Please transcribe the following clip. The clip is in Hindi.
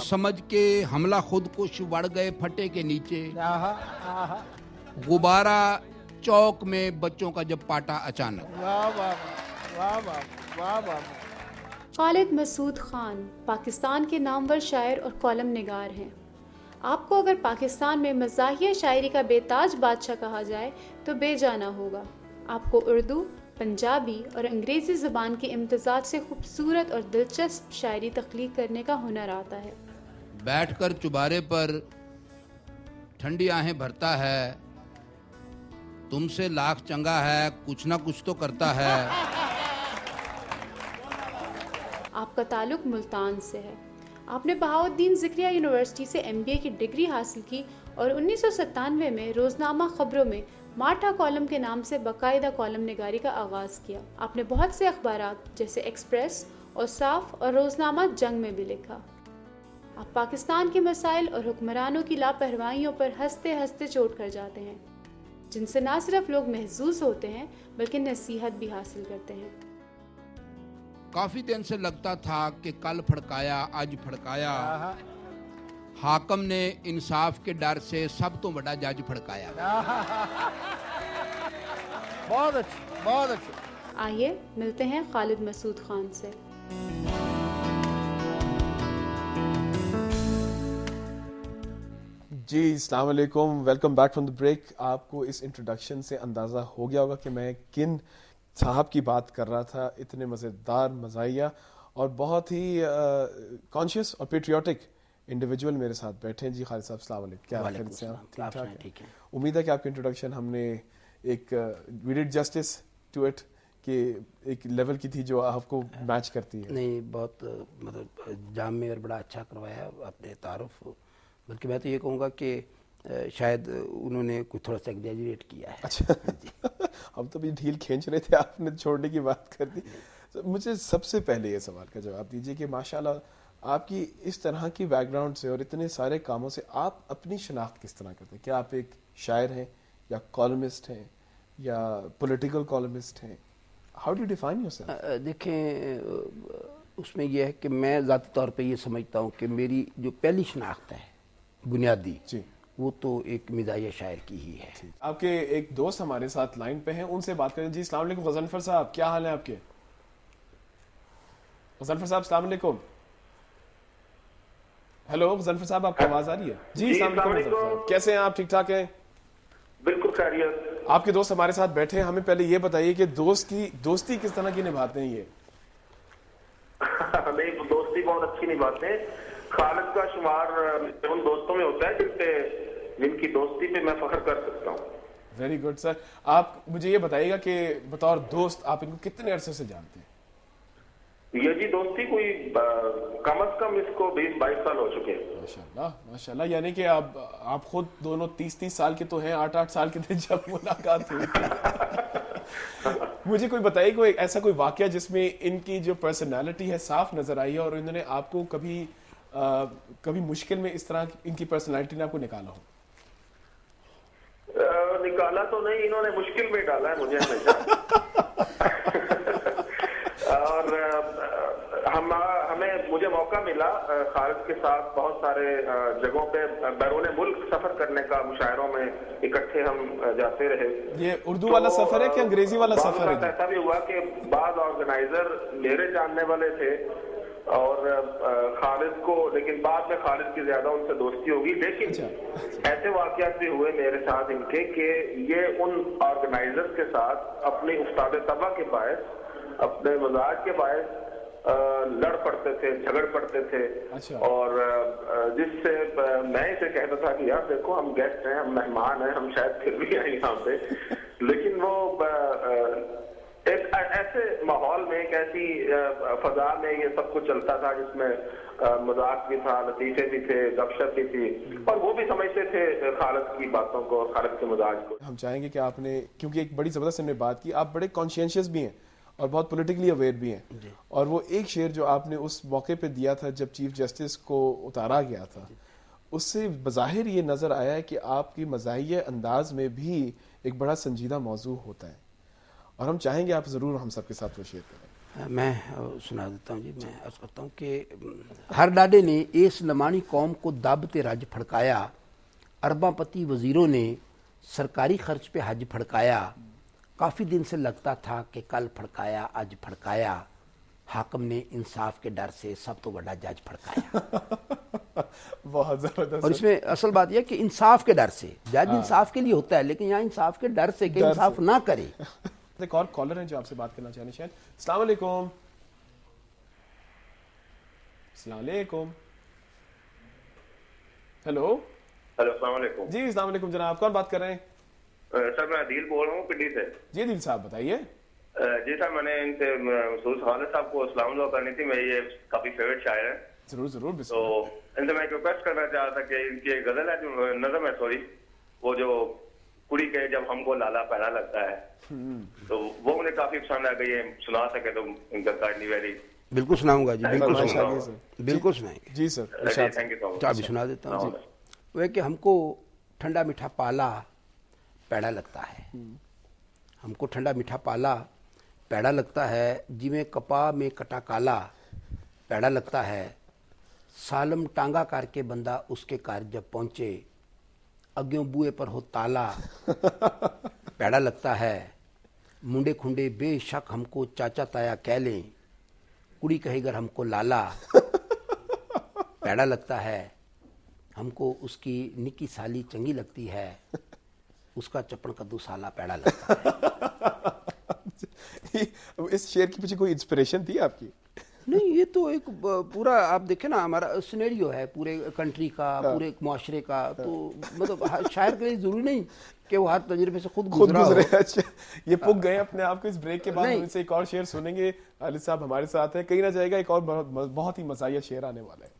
समझ के हमला खुद कुछ बढ़ गए फटे के नीचे, गुब्बारा चौक में बच्चों का जब पाटा अचानक। वाह वाह वाह वाह वाह वाह। खालिद मसूद खान पाकिस्तान के नामवर शायर और कॉलम निगार हैं। आपको अगर पाकिस्तान में मज़ाहिया शायरी का बेताज बादशाह कहा जाए तो बेजाना होगा। आपको उर्दू, पंजाबी और अंग्रेज़ी ज़बान की इम्तिज़ाज से खूबसूरत और दिलचस्प शायरी तख्लीक करने का हुनर आता है। बैठकर चुबारे पर ठंडी आहें भरता है, तुमसे लाख चंगा है, कुछ ना कुछ तो करता है। आपका ताल्लुक मुल्तान से है। आपने बहाउद्दीन ज़िक्रिया यूनिवर्सिटी से MBA की डिग्री हासिल की और 1997 में रोज़नामा ख़बरों में माठा कॉलम के नाम से बाकायदा कॉलम निगारी का आगाज़ किया। आपने बहुत से अखबारात जैसे एक्सप्रेस और साफ और रोज़नामा जंग में भी लिखा। आप पाकिस्तान के मसाइल और हुक्मरानों की लापरवाहियों पर हंसते हंसते चोट कर जाते हैं, जिनसे ना सिर्फ लोग महजूज होते हैं बल्कि नसीहत भी हासिल करते हैं। काफी दिन से लगता था कि कल फड़काया आज फड़काया, हाकम ने इंसाफ के डर से सब तो बड़ा जज फड़काया। बहुत अच्छी, बहुत अच्छी। आइए मिलते हैं खालिद मसूद खान से। जी अस्सलाम वालेकुम, welcome back from the break. आपको इस इंट्रोडक्शन से अंदाज़ा हो गया होगा कि मैं किन साहब की बात कर रहा था। इतने मज़ेदार, मज़ाहिया और बहुत ही कॉन्शियस और पेट्रियाटिक इंडिविजुअल मेरे साथ बैठे हैं। जी खालिद साहब अस्सलाम वालेकुम, क्या खैरियत से आप? ठीक ठाक है? ठीक है। उम्मीद है कि आपकी इंट्रोडक्शन हमने एक we did justice to it कि एक लेवल की थी जो आपको मैच करती है। नहीं, बहुत मतलब जामे और बड़ा अच्छा करवाया आपने तारुफ। बल्कि मैं तो ये कहूँगा कि शायद उन्होंने कुछ थोड़ा सा एग्जैजरेट किया है। अच्छा हम तो भी ढील खींच रहे थे, आपने छोड़ने की बात कर दी। तो मुझे सबसे पहले ये सवाल का जवाब दीजिए कि माशाल्लाह आपकी इस तरह की बैकग्राउंड से और इतने सारे कामों से आप अपनी शनाख्त किस तरह करते हैं? क्या आप एक शायर हैं या कॉलमिस्ट हैं या पॉलिटिकल कॉलमिस्ट हैं? How do you define yourself? देखें, उसमें यह है कि मैं ज़ाती तौर पे ये समझता हूँ कि मेरी जो पहली शनाख्त है बुनियादी जी, वो तो एक मिजाज शायर की ही है। आपके एक दोस्त हमारे साथ लाइन पे हैं, उनसे बात करें। जी अस्सलाम वालेकुम गजनफर साहब, क्या हाल है आपके? गजनफर साहब अस्सलाम वालेकुम। हेलो गजनफर साहब, आपकी आवाज आ रही है? जी अस्सलाम वालेकुम, कैसे हैं आप? ठीक ठाक हैं? बिल्कुल खैरियत। आपके दोस्त हमारे साथ बैठे हैं, हमें पहले ये बताइए कि दोस्ती किस तरह की निभाते हैं ये? नहीं, दोस्ती बहुत अच्छी निभाते हैं। खालिद का शुमार उन दोस्तों में होता है जिनकी दोस्ती पे मैं फख्र कर सकता हूँ। Very good sir. आप मुझे ये बताइएगा कि बतौर दोस्त आप इनको कितने अरसे से जानते हैं? ये जी दोस्ती कोई कम से कम इसको 20-22 साल हो चुके हैं। माशाल्लाह माशाल्लाह, यानी कि आप खुद दोनों 30 साल के तो हैं, 8 साल के थे जब मुलाकात हुई। मुझे कोई बताइए कोई ऐसा कोई वाकया जिसमें इनकी जो पर्सनालिटी है साफ नजर आई है और इन्होंने आपको कभी मुश्किल में इस तरह इनकी पर्सनालिटी ने आपको निकाला हो? निकाला तो नहीं, इन्होंने मुश्किल में डाला है मुझे हमेशा। और मुझे मौका मिला खालिद के साथ बहुत सारे जगहों पे बैरून मुल्क सफर करने का, मुशायरों में इकट्ठे हम जाते रहे। ये उर्दू वाला सफर है कि अंग्रेजी वाला सफर है? ऐसा भी हुआ कि बाद ऑर्गेनाइजर मेरे जानने वाले थे और खालिद को, लेकिन बाद में खालिद की ज्यादा उनसे दोस्ती होगी। लेकिन ऐसे वाकयात भी हुए मेरे साथ इनके कि ये उन ऑर्गेनाइजर के साथ अपनी उस्ताद तबा के बायस, अपने मजाज के बायस लड़ पड़ते थे, झगड़ पड़ते थे। और जिससे मैं इसे कहता था कि यार देखो हम गेस्ट हैं, हम मेहमान हैं, हम शायद फिर भी आए यहाँ पे। लेकिन वो एक ऐसे माहौल में, एक ऐसी फजा में ये सब कुछ चलता था जिसमें मजाक भी था, लतीफे भी थे, गपशप भी थी, और वो भी समझते थे खालिद की बातों को, खालिद के मजाज को। हम चाहेंगे कि आपने, क्योंकि एक बड़ी जबरदस्त हमने बात की, आप बड़े कॉन्शियस भी हैं और बहुत पॉलिटिकली अवेयर भी हैं, और वो एक शेर जो आपने उस मौके पे दिया था जब चीफ जस्टिस को उतारा गया था, उससे बज़ाहिर ये नजर आया है कि आपकी मज़ाहिया अंदाज में भी एक बड़ा संजीदा मौजू होता है, और हम चाहेंगे आप जरूर हम सबके साथ वो शेयर करें। मैं सुना देता हूँ जी। मैं अर्ज करता हूँ कि हर डाडे ने इस लमानी कौम को दाबते रज फड़काया, अरबापति वजीरों ने सरकारी खर्च पे हज फड़काया, काफ़ी दिन से लगता था कि कल फड़काया आज फड़काया, हाकम ने इंसाफ के डर से सब तो बड़ा जज फड़काया। बहुत जबरदस्त। और इसमें असल बात यह कि इंसाफ के डर से, जज इंसाफ के लिए होता है लेकिन यहाँ इंसाफ के डर से कि इंसाफ ना करे। एक और कॉलर है जो आपसे बात करना चाहेंगे शायद। अस्सलाम वालेकुम। अस्सलाम वालेकुम। हेलो। हेलो, अस्सलाम वालेकुम। जी अस्सलाम वालेकुम जनाब, कौन बात कर रहे हैं? सर मैं अदील बोल रहा हूँ पिंडी से। जी दिल साहब बताइए। जी सर, मैंने इनसे महसूस खालिद साहब को सलाम दुआ करनी थी। मैं ये काफी फेवरेट शायर है। जरूर जरूर। तो इनसे मैं रिक्वेस्ट करना चाह था कि इनकी एक गजल है जो नज़म है, सॉरी, वो जो कुड़ी के जब हमको लाला पैरा लगता है, तो वो मुझे काफी पसंद आ गई है। सुना सके तो इनका काइंडली वेरी। बिल्कुल सुनाऊंगा जी, बिल्कुल सुनाऊंगा, बिल्कुल सुनाएंगे जी sir. Thank you so much. अभी सुना देता हूँ। वो है कि हमको ठंडा मीठा पाला पैड़ा लगता है, हमको ठंडा मीठा पाला पैड़ा लगता है, जिमें कपा में कटा काला पैड़ा लगता है, सालम टांगा करके बंदा उसके कार जब पहुंचे, अग्यों बुए पर हो ताला पैड़ा लगता है, मुंडे खुंडे बेशक हमको चाचा ताया कह लें, कुड़ी कहेगर हमको लाला पैड़ा लगता है, हमको उसकी निकी साली चंगी लगती है, उसका चप्पण कद्दू साला पैड़ा लगता है। इस शेर के पीछे कोई इंस्पिरेशन थी आपकी? नहीं, ये तो एक पूरा आप देखें ना, हमारा सिनेरियो है पूरे कंट्री का, पूरे मुआशरे का। तो मतलब शायर के लिए जरूरी नहीं कि वो हर तजुर्बे से खुद गुजरा हो। अच्छा, ये पुग गए अपने आप को। इस ब्रेक के बाद उनसे एक और शेर सुनेंगे। खालिद साहब हमारे साथ है, कहीं ना जाएगा, एक और बहुत ही मज़ाहिया शेर आने वाला है।